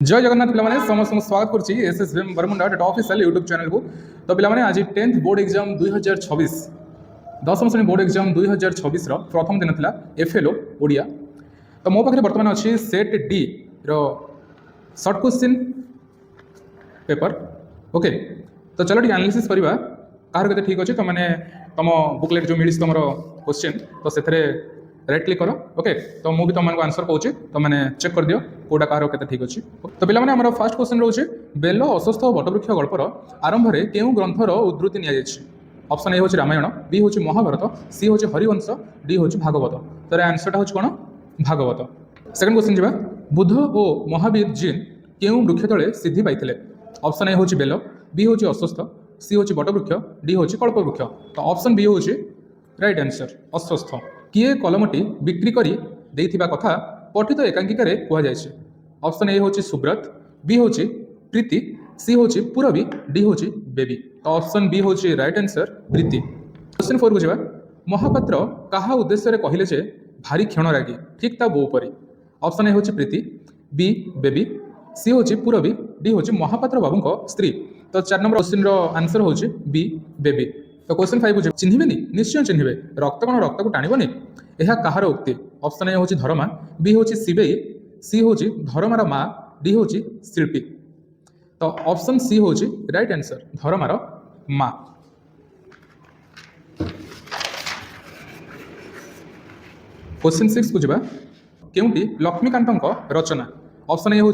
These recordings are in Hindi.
जय जगन्नाथ पिलाने समस्त स्वागत करुच्ची एसएसवीएम बरमुंडा डेट ऑफिशियल यूट्यूब चैनल को। तो पिलाने आज 10th बोर्ड एग्जाम 2026 दशम श्रेणी बोर्ड एग्जाम 2026 प्रथम दिन था एफएलओ ओडिया। तो मो पाखे बर्तमान अच्छी सेट डी रो शॉर्ट क्वेश्चन पेपर। ओके तो चलो टी एनालिसिस करवा कहार के ठीक अच्छे। तो मैंने तुम बुकलेट जो मिली तुम क्वेश्चन तो से राइट क्लिक करो। ओके तो मुझे तुमको आंसर कहूँ तो मैंने चेक कर दियो कौटा कहार के ठीक अच्छे। तो पे आम फर्स्ट क्वेश्चन रोचे बेल अस्वस्थ बटवृक्ष गल्पर आरंभ में क्यों ग्रंथर उद्धृति नि ऑप्शन ए हूँ रामायण, बी हूँ महाभारत, सी हूँ हरिवंश, डी हूँ भागवत। तो आंसरटा हूँ कौन भागवत। सेकेंड क्वेश्चन जावा बुद्ध और महावीर जीन क्यों वृक्ष तले सिद्धि पाई। ऑप्शन ए हूँ बेल, बी हूँ अस्वस्थ, सी हूँ बटवृक्ष, डी हूँ कल्पवृक्ष। तो ऑप्शन बी हूँ राइट आंसर अस्वस्थ। किए कलमटी बिक्री करी देइथिबा कथा पठित एकांकिका कहुए। ऑप्शन ए हूँ सुब्रत, बी हूँ प्रीति, सी हूँ पूरबी, डी हूँ बेबी। तो ऑप्शन बी हूँ राइट आंसर प्रीति। क्वेश्चन 4 को जावा महापात्र कहा उद्देश्य कहले जे भारी क्षण रागी ठीक ता बो परी। ऑप्शन ए हूँ प्रीति, बी बेबी, सी हूँ पूरबी, डी हूँ महापात्र बाबू स्त्री। तो 4 नंबर क्वेश्चन आंसर हूँ बी बेबी। तो क्वेश्चन 5 को चिन्हिबेनी निश्चय चिन्हिबे रक्त कौन रक्त को टाणिबनी यह कहार उक्ति। ऑप्शन ए हूँ धर्मा, बी हूँ सिबेई, सी हूँ धर्मार माँ, डी हूँ शिल्पी। तो ऑप्शन सी हूँ राइट आंसर धर्मार माँ। क्वेश्चन 6 को जावा केउंटी लक्ष्मीकांत रचना। ऑप्शन ए हूँ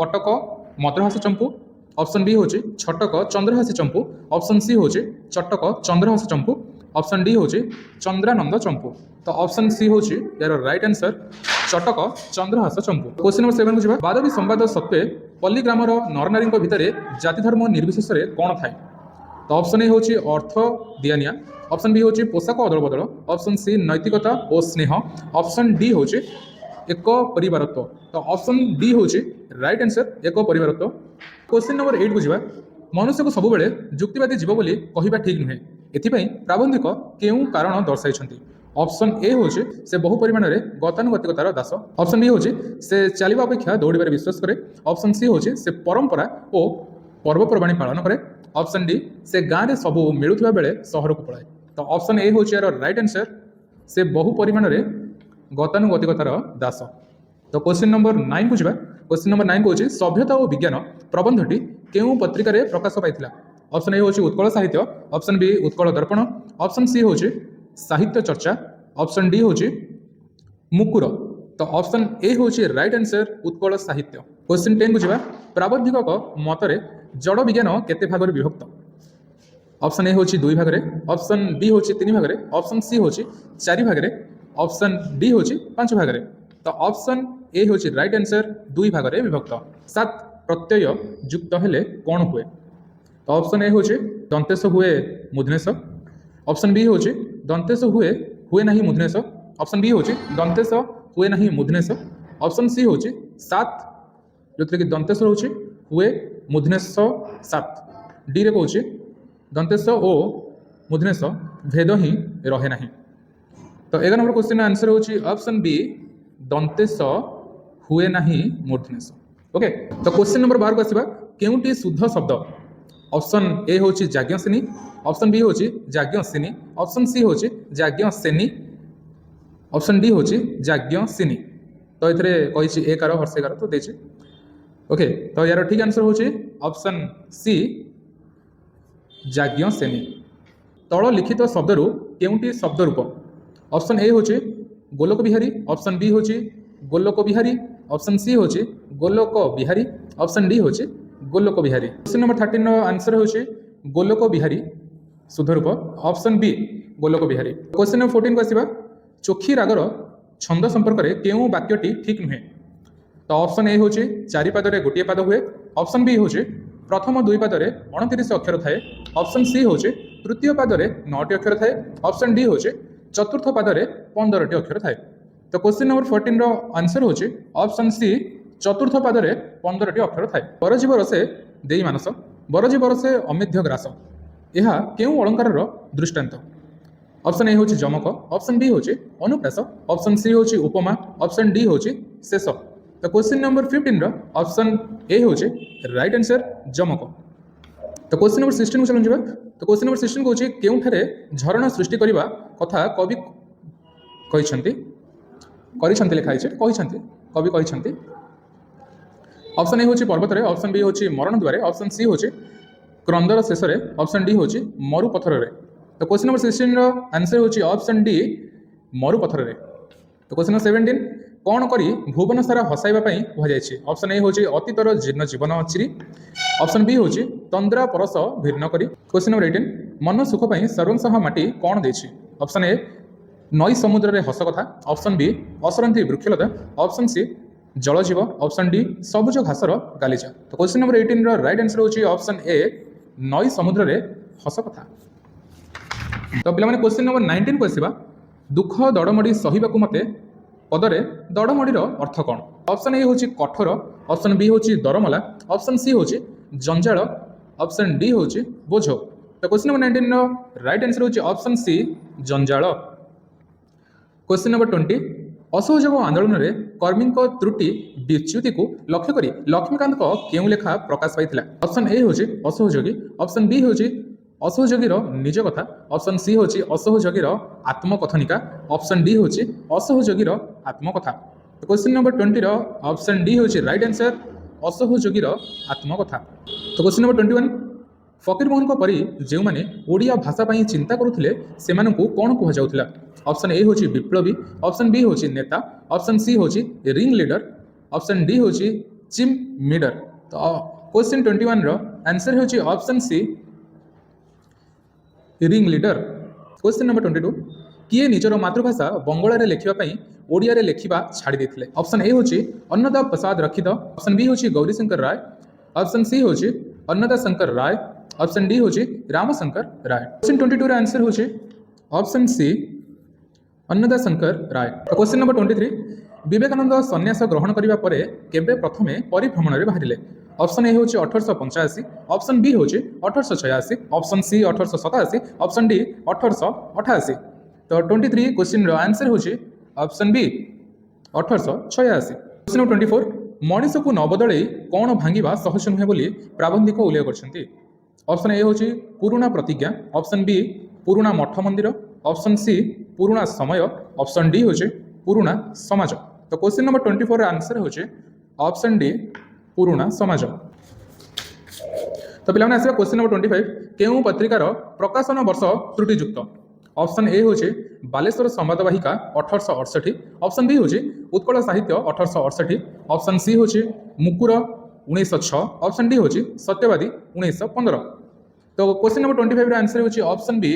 कटक मद्रहास चंपू, ऑप्शन बी हूँ छटक चंद्रहासी चंपू, ऑप्शन सी हूँ चटक चंद्रहास चंपू, ऑप्शन डी हूँ चंद्रानंद चंपू। तो ऑप्शन सी हूँ यार राइट आंसर चटक चंद्रहास चंपू। क्वेश्चन नंबर 7 को जावा वादवी संवाद सत्वे पल्ली ग्रामर नरनारी भितर जाति धर्म निर्विशेष कौन थाए। तो ऑप्शन ए हूँ अर्थ दियानिया, ऑप्शन बी हूँ पोशाक अदल बदल, ऑप्शन सी नैतिकता और स्नेह, ऑप्शन डी हूँ एक परिवारत्व। तो ऑप्शन डी हूँ राइट आंसर एक परिवारत्व। क्वेश्चन नंबर 8 को जावा मनुष्य को सबुबले जुक्तिवादी जीव बोली कहवा ठीक नुहे एथिपाई प्राबंधिक केउं कारण दर्शाई। ऑप्शन ए हूँ से बहु परिमाण में गतानुगतिकतार दास, ऑप्शन बी हूँ से चलवा अपेक्षा दौड़े विश्वास करे, ऑप्शन सी हूँ से परंपरा और पर्वपर्वाणी पालन करे, ऑप्शन डी से गाँव में सबू मिलुवा बेले सहर को पलाए। तो ऑप्शन ए हूँ यार राइट आंसर से बहु परिमाण में गतानुगतिकतार दास। तो क्वेश्चन नंबर 9 को जावा क्वेश्चन नंबर 9 को सभ्यता और विज्ञान प्रबंधटी केउं पत्रिका रे प्रकाश पाइथिला। ऑप्शन ए हूँ उत्कल साहित्य, ऑप्शन बी उत्कल दर्पण, ऑप्शन सी हूँ साहित्य चर्चा, ऑप्शन डी हूँ मुकुर। तो ऑप्शन ए हूँ राइट आंसर उत्कल साहित्य। क्वेश्चन 10 को जावा प्राबंधिक मतरे जड़ विज्ञान केते भाग विभक्त। ऑप्शन ए हूँ 2 भाग में, ऑप्शन बी हूँ 3 भाग में, ऑप्शन सी हूँ 4 भाग में, ऑप्शन डी हूँ 5 भाग में। तो ऑप्शन ए हूँ राइट आंसर 2 भाग में विभक्त। 7 प्रत्यय युक्त हेले कौन हुए। तो ऑप्शन ए हूँ दंतेश हुए मूर्धनेश, ऑप्शन बी हूँ दंतेश हुए नहीं मूर्धनेश, ऑप्शन बी हूँ दंतेश हुए नहीं मूर्धनेश, ऑप्शन सी हूँ 7 जो कि दंतेश रोचे हुए मूर्धनेश 7, डी रे कहूँ दंतेश ओ मूर्धनेश भेद ही रहे नहीं। तो 11 नंबर क्वेश्चन आंसर हूँ ऑप्शन बी दंतेश हुए नहीं मूर्धनेश। ओके तो क्वेश्चन नंबर 12 को आसवा केउंटी शुद्ध शब्द। ऑप्शन ए हूँ जाज्ञसेनी, ऑप्शन बी हूँ जाज्ञसेनी, ऑप्शन सी हूँ जाज्ञसेनी, ऑप्शन डी हूँ जाज्ञसेनी। तो ये कही ए कार हर्षेकार तो देछि। ओके तो यार ठीक आंसर हूँ ऑप्शन सी जाज्ञसेनी। तल लिखित शब्दरू केउंटी शब्द रूप। ऑप्शन ए हूँ गोलोक बिहारी, ऑप्शन बी हूँ गोलोक बिहारी, ऑप्शन सी हूँ गोलोक बिहारी, ऑप्शन डी हूँ Golok Bihari. Question number 13 answer हूँ गोलोक बिहारी शुद्ध रूप, option B Golok Bihari. Question number 14 को आसवा चोखी रागर छंद संपर्क में केउं वाक्यटी ठीक नुहे। तो ऑप्शन ए हूँ 4 पादरे गोटे पाद हुए, ऑप्शन बी हूँ प्रथम 2 पादरे 29 अक्षर थाए, ऑप्शन सी हूँ तृतीय पादरे 9टी अक्षर थाए, ऑप्शन डी हूँ चतुर्थ पादरे 15टी अक्षर थाए। तो क्वेश्चन नंबर 14 आंसर हूँ ऑप्शन सी चतुर्थ पादरे 15टी अक्षर थाए। बरजी बरसे देई मानस, बरजी बरसे अमेध्य ग्रास यह केउं अलंकार दृष्टांत। ऑप्शन ए हूँ जमक, ऑप्शन बी हूँ अनुप्रास, ऑप्शन सी हूँ उपमा, ऑप्शन डी हूँ शेष। तो क्वेश्चन नंबर 15 ऑप्शन ए होचे राइट आंसर जमक। तो क्वेश्चन नंबर 16 को चलूँ जा। तो क्वेश्चन नंबर 16 को केउठारे झरणा सृष्टि करबा कथा कवि कहिछन्ति लिखा है कवि कहिछन्ति। ऑप्शन ए होची पर्वत रे, ऑप्शन बी होची मरण द्वारे, ऑप्शन सी होची क्रंदर शेष रे, ऑप्शन डी होची मरु पत्थर रे। तो क्वेश्चन नंबर 16 रो आंसर होची ऑप्शन डी मरु पत्थर रे। तो क्वेश्चन नंबर 17 कौन करी भुवन सारा हसाइबा पई कुहा जायछि। ऑप्शन ए होची अतीतर जीर्ण जीवन चिरी, ऑप्शन बी होची तंद्रा परस भिन्न करी। क्वेश्चन नंबर 18 मन सुख पई सर्वंसह माटी कौन देछि। ऑप्शन ए नई समुद्र रे हस कथा, ऑप्शन बी असरंती वृक्षलता, ऑप्शन सी जलजीव, ऑप्शन डी सबुज घासर गालीचा। तो क्वेश्चन नंबर 18 रो राइट आंसर होची ऑप्शन ए नई समुद्र रे हस कथा। तो पिला माने क्वेश्चन नंबर 19 को आसीबा दुख दड़मड़ी सहिबाकु मते पदरे दड़मड़ीर अर्थ कौन। ऑप्शन ए होची कठोर, ऑप्शन बी होची दरमला, ऑप्शन सी होची जंजाल, ऑप्शन डी होची बोझ। तो क्वेश्चन नंबर 19 रो राइट आंसर होची ऑप्शन सी जंजाल। क्वेश्चन नंबर 20 असहयोग आंदोलन रे कर्मी त्रुटि विच्युति को लक्ष्य करी लक्ष्मीकांत को केउ लेखा प्रकाश पाइथिला। ऑप्शन ए होची असहयोगी, ऑप्शन बी होची असहयोगीर निज कथा, ऑप्शन सी होची असहयोगीर आत्मकथनिका, ऑप्शन डी होची असहयोगीर आत्मकथा। तो क्वेश्चन नंबर 20 रो ऑप्शन डी होची राइट आंसर असहयोगीर आत्मकथा। तो क्वेश्चन नंबर 21 फकीर मोहन को परी जो माने ओडिया भाषा पई चिंता करुथिले सेमानकु कोन कुहा जाउथिला। ऑप्शन ए होची विप्लवी, ऑप्शन बी होची नेता, ऑप्शन सी होची रिंग लीडर, ऑप्शन डी होची चिम मीडर। तो क्वेश्चन 21 रो आंसर होची option C ring leader. Question number 22 किए निजर मातृभाषा बंगला रे लेखिबा पई ओडिया रे लेखिबा छाड़ी देथिले। ऑप्शन ए होची अन्नदा प्रसाद रखिद, ऑप्शन बी होची गौरीशंकर राय, ऑप्शन सी होची अन्नदा शंकर राय, ऑप्शन डी होची रामशंकर राय। क्वेश्चन 22 रो आंसर होची ऑप्शन सी अन्नदा शंकर राय। तो क्वेश्चन नंबर 23 विवेकानंद सन्यास ग्रहण करिबा परे केबे प्रथमे परिभ्रमण रे बाहरिले। ऑप्शन ए होची 1885, ऑप्शन बी होची 1886, ऑप्शन सी 1887, ऑप्शन डी 1888। तो 23 क्वेश्चन रो आंसर होची ऑप्शन बी 1886। क्वेश्चन नंबर 24 मनीष को न बदलई कौन भांगिबा सहज नुहे बोली प्राबंधिक उल्लेख करछन्ती। ऑप्शन ए होची पुराना प्रतिज्ञा, ऑप्शन बी पुराना मठ मंदिर, ऑप्शन सी पुराना समय, ऑप्शन डी होची पुराना समाज। तो क्वेश्चन नंबर 24 आंसर होची ऑप्शन डी पुराना समाज। तो पिलाने आसीबा क्वेश्चन नंबर 25 केउ पत्रिकार प्रकाशन वर्ष त्रुटियुक्त। ऑप्शन ए होची बालेश्वर संवादवाहिका 1868, ऑप्शन बी होची उत्कल साहित्य 1868, ऑप्शन सी होची मुकुर 1906, ऑप्शन डी होची सत्यवादी 1915। तो क्वेश्चन नंबर 25 रो आंसर होची ऑप्शन बी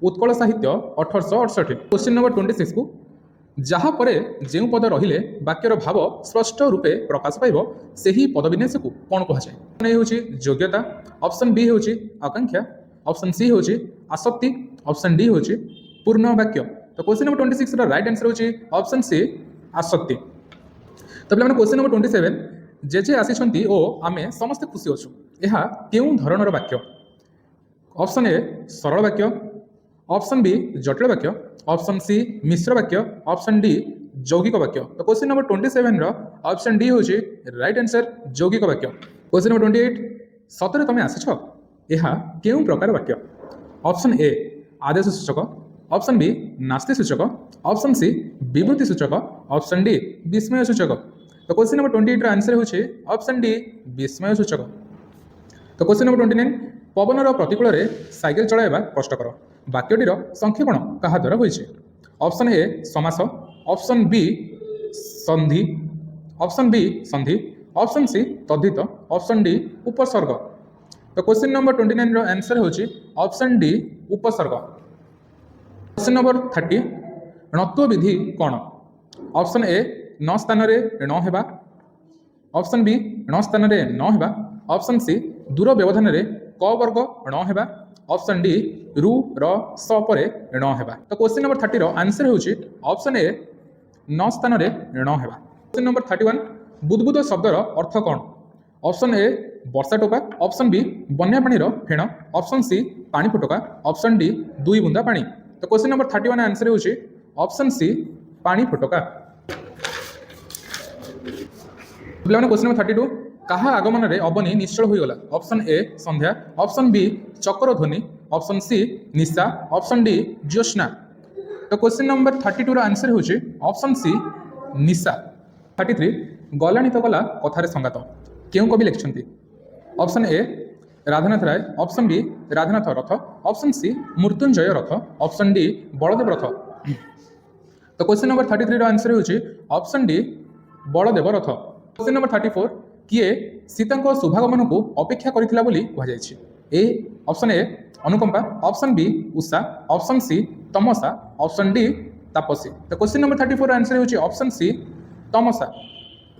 उत्कल साहित्य 1868। क्वेश्चन नंबर 26 को जहाँ परे जो पद रहिले वाक्यर भाव स्पष्ट रूपे प्रकाश पाइब सेही पद विन्यास को कौन कह जाए। ए होची योग्यता, ऑप्शन बी होची आकांक्षा, ऑप्शन सी होची आसक्ति, ऑप्शन डी होची पूर्ण वाक्य। तो क्वेश्चन नंबर 26 रो राइट आंसर होची ऑप्शन सी आसक्ति। तो पिलाने क्वेश्चन नंबर 27 जे आसीछंती ओ आमे समस्त खुशी अछु एहा केउ धरणर वाक्य। ऑप्शन ए सरल वाक्य, ऑप्शन बी जटिल वाक्य, ऑप्शन सी मिश्र वाक्य, ऑप्शन डी यौगिक वाक्य। तो क्वेश्चन नंबर 27 रो ऑप्शन डी होची राइट आंसर यौगिक वाक्य। क्वेश्चन नंबर 28 सतरे तमे आसीछ एहा केउ प्रकार वाक्य। ऑप्शन ए आदेश सूचक, ऑप्शन बी नास्ति सूचक, ऑप्शन सी विवृत्ति सूचक, ऑप्शन डी विस्मय सूचक। तो क्वेश्चन नंबर 28 रो आंसर होची ऑप्शन डी विस्मय सूचक। तो क्वेश्चन नंबर 29 पवनर प्रतिकूल रे साइकेल चलाइबा कष्टकर वाक्यटीर संक्षेपण कहा द्वारा होइछे। ऑप्शन ए समास, ऑप्शन बी संधि, ऑप्शन बी संधि, ऑप्शन सी तद्धित, ऑप्शन डी उपसर्ग। तो क्वेश्चन नंबर 29 रो आंसर होची ऑप्शन डी उपसर्ग। क्वेश्चन नंबर 30 णत्व विधि कौन। ऑप्शन ए न स्थान रे ण हेबा, ऑप्शन बी ण स्थान रे न हेबा, ऑप्शन सी दूर व्यवधान रे क वर्ग ण हेबा, ऑप्शन डी रु र स परे ण हेबा। तो क्वेश्चन नंबर 30 रो आंसर होची ऑप्शन ए न स्थान रे ण हेबा। क्वेश्चन नंबर 31 बुदबुद शब्दर अर्थ कौन। ऑप्शन ए वर्षा टोपा, ऑप्शन बी बन्या पानी रो फेण, ऑप्शन सी पानी फुटका, ऑप्शन डी दुई बुंदा पानी। तो क्वेश्चन नंबर 31 आंसर होची ऑप्शन सी पानी फुटका। ପିଲାମାନେ କ୍ୱେଶ୍ଚନ୍ ନମ୍ବର 32 କାହା ଆଗମନରେ ଅବନୀ ନିଶ୍ଚଳ ହୋଇଗଲା? Option A Sandhya, option B ଚକର ଧ୍ୱନି, ଅପସନ୍ ସି ନିଶା, ଅପସନ୍ ଡି ଜ୍ୟୋତ୍ସ୍ନା। ତ କ୍ୱେଶ୍ଚନ୍ ନମ୍ବର 32 ର ଆନ୍ସର ହେଉଛି ଅପସନ୍ ସି ନିଶା। 33 ଗଲାଣି ତ ଗଲା କଥାରେ ସଙ୍ଗାତ କେଉଁ କବି ଲେଖିଛନ୍ତି? Option A Radhanath Ray, option B Radhanath Rath, option C Mrutyunjay ରଥ, ଅପସନ୍ ଡି ବଳଦେବ ରଥ। ତ କ୍ୱେଶ୍ଚନ୍ ନମ୍ବର 33 ର ଆନ୍ସର ହେଉଛି option D Baladev Rath. Question number 34 କିଏ ସୀତାଙ୍କ ଶୁଭାଗମନକୁ ଅପେକ୍ଷା କରିଥିଲା ବୋଲି କୁହାଯାଇଛି? ଏ ଅପସନ୍ ଏ ଅନୁକମ୍ପା, ଅପସନ୍ ବି ଉଷା, ଅପସନ୍ ସି ତମସା, ଅପସନ୍ ଡି ତାପସୀ। ତ କ୍ୱେଶ୍ଚନ୍ ନମ୍ବର 34 ର ଆନ୍ସର ହେଉଛି ଅପସନ୍ ସି ତମସା।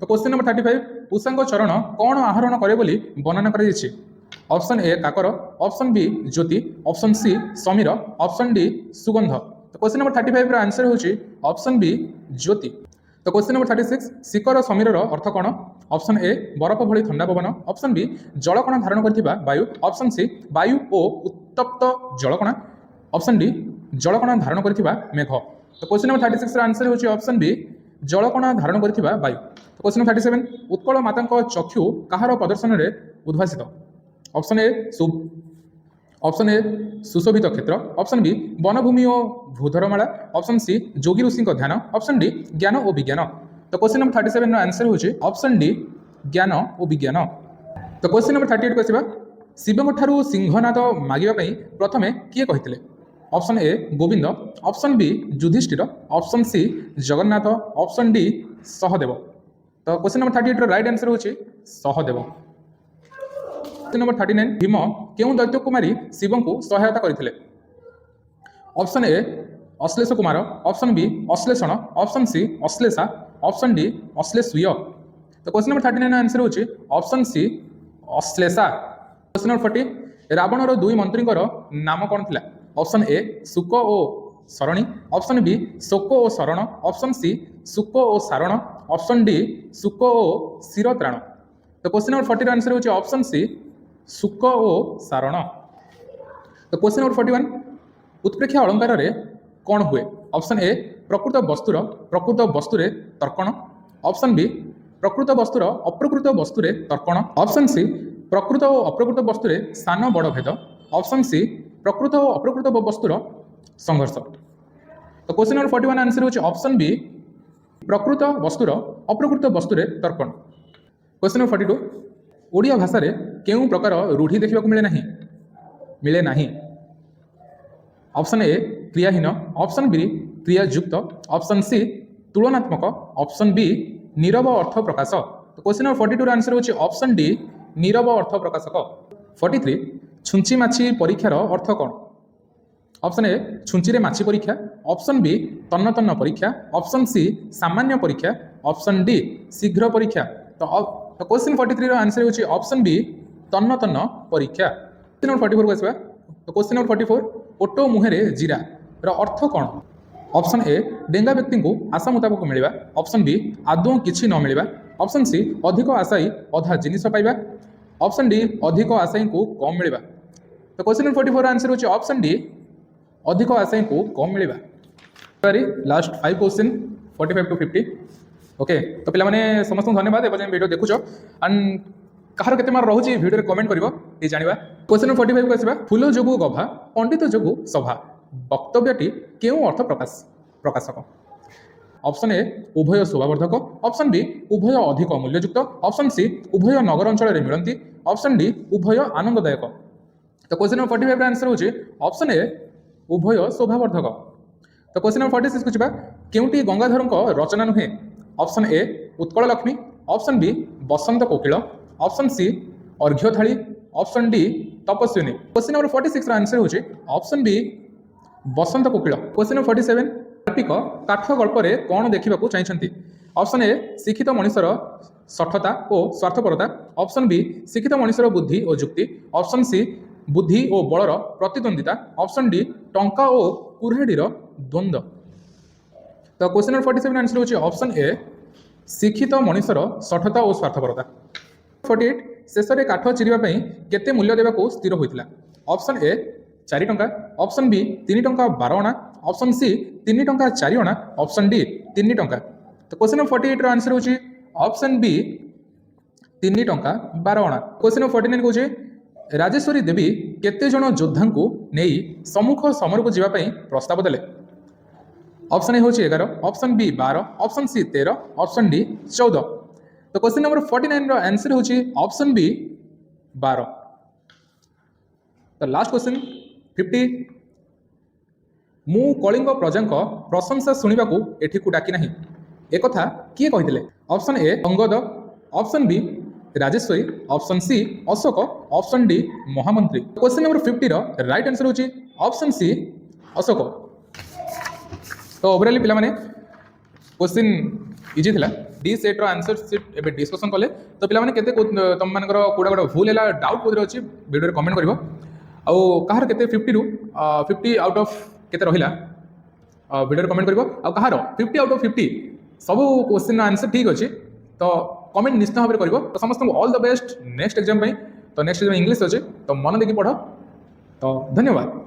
ତ କ୍ୱେଶ୍ଚନ୍ ନମ୍ବର 35 ଉଷାଙ୍କ ଚରଣ କ'ଣ ଆହରଣ କରେ ବୋଲି ବର୍ଣ୍ଣନା କରାଯାଇଛି? ଅପସନ୍ ଏ କାକର, ଅପସନ୍ ବି ଜ୍ୟୋତି, ଅପସନ୍ ସି ସମୀର, ଅପସନ୍ ଡି ସୁଗନ୍ଧ। ତ କ୍ୱେଶ୍ଚନ୍ ନମ୍ବର 35 ର ଆନ୍ସର ହେଉଛି ଅପସନ୍ ବି ଜ୍ୟୋତି। ତ କ୍ୱେଶ୍ଚନ୍ ନମ୍ବର 36 ଶିଖର ସମୀରର ଅର୍ଥ କ'ଣ? ଅପସନ୍ ଏ ବରଫ ଭଳି ଥଣ୍ଡା ପବନ, ଅପସନ୍ ବି ଜଳକଣା ଧାରଣ କରିଥିବା ବାୟୁ, ଅପସନ୍ ସି ବାୟୁ ଓ ଉତ୍ତପ୍ତ ଜଳକଣା, ଅପସନ୍ ଡି ଜଳକଣା ଧାରଣ କରିଥିବା ମେଘ। ତ କ୍ୱେଶ୍ଚନ୍ ନମ୍ବର 36 ର ଆନ୍ସର ହେଉଛି ଅପସନ୍ ବି ଜଳକଣା ଧାରଣ କରିଥିବା ବାୟୁ। ତ କ୍ୱେଶ୍ଚନ୍ ନମ୍ବର 37 ଉତ୍କଳ ମାତାଙ୍କ ଚକ୍ଷୁ କାହାର ପ୍ରଦର୍ଶନରେ ଉଦ୍ଭାସିତ? ଅପସନ୍ ଏ ସୁଶୋଭିତ କ୍ଷେତ୍ର, ଅପସନ୍ ବି ବନଭୂମି ଓ ଭୂଧରମାଳା, ଅପସନ୍ ସି ଯୋଗୀ ଋଷିଙ୍କ ଧ୍ୟାନ, ଅପସନ୍ ଡି ଜ୍ଞାନ ଓ ବିଜ୍ଞାନ। ତ କ୍ୱେଶ୍ଚନ୍ ନମ୍ବର 37 ର ଆନ୍ସର ହେଉଛି ଅପସନ୍ ଡି ଜ୍ଞାନ ଓ ବିଜ୍ଞାନ। ତ କ୍ୱେଶ୍ଚନ୍ ନମ୍ବର 38 କୁ ଆସିବା ଶିବଙ୍କ ଠାରୁ ସିଂହନାଦ ମାଗିବା ପାଇଁ ପ୍ରଥମେ କିଏ କହିଥିଲେ? Option A Gobinda, option B Yudhishthira, option C Jagannath, option D Sahadev. ତ କ୍ୱେଶ୍ଚନ୍ ନମ୍ବର 38 ର ରାଇଟ୍ ଆନ୍ସର ହେଉଛି ସହଦେବ। କ୍ୱେଶ୍ଚନ୍ ନମ୍ବର 39 ଭୀମ କେଉଁ ଦୈତ୍ୟକୁ ମାରି ଶିବଙ୍କୁ ସହାୟତା କରିଥିଲେ? ଅପସନ୍ ଏ ଅଶ୍ଲେଷ କୁମାର, ଅପସନ୍ ବି ଅଶ୍ଲେଷଣ, ଅପସନ୍ ସି ଅଶ୍ଲେଷା, ଅପସନ୍ ଡି ଅଶ୍ଲେଷୀୟ। ତ କ୍ୱେଶ୍ଚନ୍ ନମ୍ବର 39 ର ଆନ୍ସର ହେଉଛି ଅପସନ୍ ସି ଅଶ୍ଲେଷା। କ୍ୱେଶ୍ଚନ୍ ନମ୍ବର 40 ରାବଣର ଦୁଇ ମନ୍ତ୍ରୀଙ୍କର ନାମ କ'ଣ ଥିଲା? Option A Shuka O Sarani, option B ଶୋକ ଓ ଶରଣ, ଅପସନ୍ ସି ଶୁକ ଓ ସାରଣ, ଅପସନ୍ ଡି ଶୁକ ଓ ଶିରତ୍ରାଣ। ତ କ୍ୱେଶ୍ଚନ୍ ନମ୍ବର 40 ର ଆନ୍ସର ହେଉଛି ଅପସନ୍ ସି ଶୁକ ଓ ସାରଣ। ତ କ୍ୱେଶ୍ଚନ୍ ନମ୍ବର 41 ଉତ୍ପ୍ରେକ୍ଷା ଅଳଙ୍କାରରେ କ'ଣ ହୁଏ? ଅପସନ୍ ଏ ପ୍ରକୃତ ବସ୍ତୁରେ ତର୍କଣ, ଅପସନ୍ ବି ପ୍ରକୃତ ବସ୍ତୁର ଅପ୍ରକୃତ ବସ୍ତୁରେ ତର୍କଣ, ଅପସନ୍ ସି ପ୍ରକୃତ ଓ ଅପ୍ରକୃତ ବସ୍ତୁରେ ସାନ ବଡ଼ ଭେଦ, ଅପସନ୍ ସି ପ୍ରକୃତ ଓ ଅପ୍ରକୃତ ବସ୍ତୁର ସଂଘର୍ଷ। ତ କ୍ୱେଶ୍ଚନ୍ ନମ୍ବର 41 ଆନ୍ସର ହେଉଛି ଅପସନ୍ ବି ପ୍ରକୃତ ବସ୍ତୁର ଅପ୍ରକୃତ ବସ୍ତୁରେ ତର୍କଣ। କ୍ୱେଶ୍ଚନ୍ ନମ୍ବର 42 ଓଡ଼ିଆ ଭାଷାରେ କେଉଁ ପ୍ରକାର ରୂଢ଼ି ଦେଖିବାକୁ ମିଳେ ନାହିଁ? ଅପସନ୍ ଏ କ୍ରିୟାହୀନ, ଅପସନ୍ ବି କ୍ରିୟାଯୁକ୍ତ, ଅପସନ୍ ସି ତୁଳନାତ୍ମକ, ଅପସନ୍ ବି ନୀରବ ଅର୍ଥ ପ୍ରକାଶ। ତ କ୍ୱେଶ୍ଚନ୍ ନମ୍ବର 42 ର ଆନ୍ସର ହେଉଛି ଅପସନ୍ ଡି ନୀରବ ଅର୍ଥ ପ୍ରକାଶକ। 43 ଛୁଞ୍ଚି ମାଛି ପରୀକ୍ଷାର ଅର୍ଥ କ'ଣ? ଅପସନ୍ ଏ ଛୁଞ୍ଚିରେ ମାଛି ପରୀକ୍ଷା, ଅପସନ୍ ବି ତନ୍ନ ତନ୍ନ ପରୀକ୍ଷା, ଅପସନ୍ ସି ସାମାନ୍ୟ ପରୀକ୍ଷା, ଅପସନ୍ ଡି ଶୀଘ୍ର ପରୀକ୍ଷା। ତ କ୍ୱେଶ୍ଚନ୍ 43 ର ଆନ୍ସର ହେଉଛି ଅପସନ୍ ବି ତନ୍ନ ତନ୍ନ ପରୀକ୍ଷା। କ୍ୱେଶ୍ଚନ୍ ନମ୍ବର 44 କୁ ଆସିବା। ତ କ୍ୱେଶ୍ଚନ୍ ନମ୍ବର 44 ଓଟ ମୁହେଁରେ ଜିରା ର ଅର୍ଥ କ'ଣ? ଅପସନ୍ ଏ ଡେଙ୍ଗା ବ୍ୟକ୍ତିଙ୍କୁ ଆଶା ମୁତାବକ ମିଳିବା, ଅପସନ୍ ବି ଆଦୌ କିଛି ନ ମିଳିବା, ଅପସନ୍ ସି ଅଧିକ ଆଶାୟୀ ଅଧା ଜିନିଷ ପାଇବା, ଅପସନ୍ ଡି ଅଧିକ ଆଶାୟୀଙ୍କୁ କମ୍ ମିଳିବା। ତ କ୍ୱେଶ୍ଚନ୍ ନମ୍ବର 44 ର ଆନ୍ସର ହେଉଛି ଅପସନ୍ ଡି ଅଧିକ ଆଶାୟୀଙ୍କୁ କମ୍ ମିଳିବା। Last 5 question 45 to 50 okay. तो पिलाने समस्त धन्यवाद एवं वीडियो देखुच एंड कहार केते मार्क रहुची वीडियो रे कमेंट करिवो ए जानिबा। क्वेश्चन नंबर 45 को आसीबा फूल जोगु गभा पंडित जोगु सभा वक्तव्यटी केउ अर्थ प्रकाशक? ऑप्शन ए उभय शोभावर्धक, ऑप्शन बी उभय अधिक मूल्ययुक्त, ऑप्शन सी उभय नगर अंचल रे मिलंती, ऑप्शन डी उभय आनंददायक। तो क्वेश्चन नंबर 45 रा आंसर होची ऑप्शन ए उभय शोभावर्धक। तो क्वेश्चन नंबर 46 को छिबा केउटी गंगाधरଙ୍କ रचना नुहे? Option A Utkal Lakshmi, option B Basanta Kokila, option C Arghya Thali, option D Tapaswini. Question number 46 रा आंसर होची option B Basanta Kokila. Question number 47 कार्तिक काठ गल्प रे कोन देखिबाकू चाहिछंती? ऑप्शन ए शिक्षित मनुष्यर सठता और स्वार्थपरता, ऑप्शन बी शिक्षित मनुष्यर बुद्धि और युक्ति, ऑप्शन सी बुद्धि और बलर प्रतिद्वंदिता, ऑप्शन डी टंका और कुरहेडीर द्वंद्व। तो क्वेश्चन नंबर 47 आंसर होची ऑप्शन ए शिक्षित मनुष्यर सठता और स्वार्थपरता। 48 शेष में काठ चिरिबा पई केते मूल्य देबाकू स्थिर होइतिला? ऑप्शन ए 4 टंका, ऑप्शन बी 3 टंका 12 अणा, ऑप्शन सी 3 टंका 4 अणा, ऑप्शन डी 3 टंका। तो क्वेश्चन नंबर 48 रो आंसर होची ऑप्शन बी 3 ଟଙ୍କା 12 ଅଣା। क्वेश्चन नंबर 49 कहे राजेश्वरी देवी केते जण योद्धा को नहीं सम्मुख समर को जीवा पई प्रस्ताव देले। ऑप्शन ए हूँ 11, option B 12, option C 13, option D 14। तो क्वेश्चन नंबर 49 रो आंसर हूँ ऑप्शन बी 12। तो लास्ट क्वेश्चन 50 मु कलिंग प्रजांक प्रशंसा शुणा को एठी को डाकी नहीं एक कथा किए कही। Option A Angad, option B Rajeshwari, option C Ashok, option D महामंत्री। क्वेश्चन नंबर 50 रो राइट आंसर हूँ ऑप्शन सी अशोक। तो ओवरऑल पिला माने क्वेश्चन इजी थिला। डी सेट रो आंसर सीट एबे डिस्कशन कले। तो पिला माने केते तुम मानकर कोडा कोडा भूल हैला डाउट कोदर अछि वीडियो रे कमेंट करिवो। आउ कहार केते 50 रु 50 आउट ऑफ केते रहिला वीडियो रे कमेंट करिवो। आउ कहार 50 आउट ऑफ 50 सब क्वेश्चन आंसर ठीक अछि तो कमेंट निश्चित भाव करिवो। तो समस्त all the best next exam पई। तो नेक्स्ट एग्जाम इंग्लिश अछि तो मन देखि पढो। तो धन्यवाद।